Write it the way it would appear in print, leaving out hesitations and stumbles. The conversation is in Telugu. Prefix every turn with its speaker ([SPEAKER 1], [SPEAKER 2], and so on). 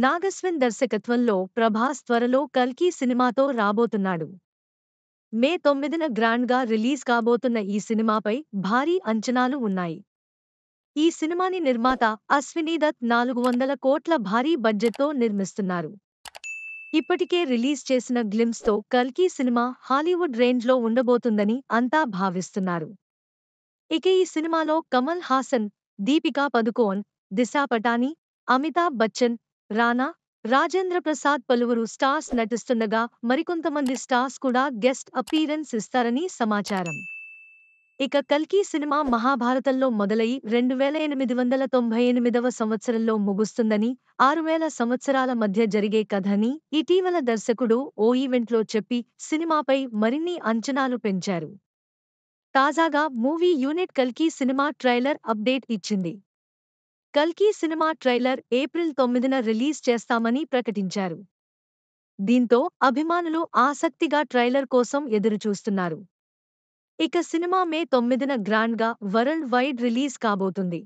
[SPEAKER 1] నాగస్విన్ దర్శకత్వంలో ప్రభాస్ త్వరలో కల్కి సినిమాతో రాబోతున్నాడు. మే 9న గ్రాండ్గా రిలీజ్ కాబోతున్న ఈ సినిమాపై భారీ అంచనాలు ఉన్నాయి. ఈ సినిమాని నిర్మాత అశ్వినీ దత్ 400 కోట్ల భారీ బడ్జెట్తో నిర్మిస్తున్నారు. ఇప్పటికే రిలీజ్ చేసిన గ్లిమ్స్తో కల్కి సినిమా హాలీవుడ్ రేంజ్లో ఉండబోతుందని అంతా భావిస్తున్నారు. ఇక ఈ సినిమాలో కమల్ హాసన్, దీపికా పదుకోన్, దిశా పటాని, అమితాబ్ బచ్చన్, రానా, రాజేంద్ర ప్రసాద్ పలువురు స్టార్స్ నటిస్తుండగా మరికొంతమంది స్టార్స్ కూడా గెస్ట్ అపీరెన్స్ ఇస్తారని సమాచారం. ఇక కల్కి సినిమా మహాభారతంలో మొదలై 2898వ సంవత్సరంలో ముగుస్తుందని, 6000 సంవత్సరాల మధ్య జరిగే కథని ఇటీవల దర్శకుడు ఓ ఈవెంట్లో చెప్పి సినిమాపై మరిన్ని అంచనాలు పెంచారు. తాజాగా మూవీ యూనిట్ కల్కి సినిమా ట్రైలర్ అప్డేట్ ఇచ్చింది. కల్కి సినిమా ట్రైలర్ ఏప్రిల్ 9న రిలీజ్ చేస్తామని ప్రకటించారు. దీంతో అభిమానులు ఆసక్తిగా ట్రైలర్ కోసం ఎదురుచూస్తున్నారు. ఇక సినిమా మే 9న గ్రాండ్గా వరల్డ్ వైడ్ రిలీజ్ కాబోతుంది.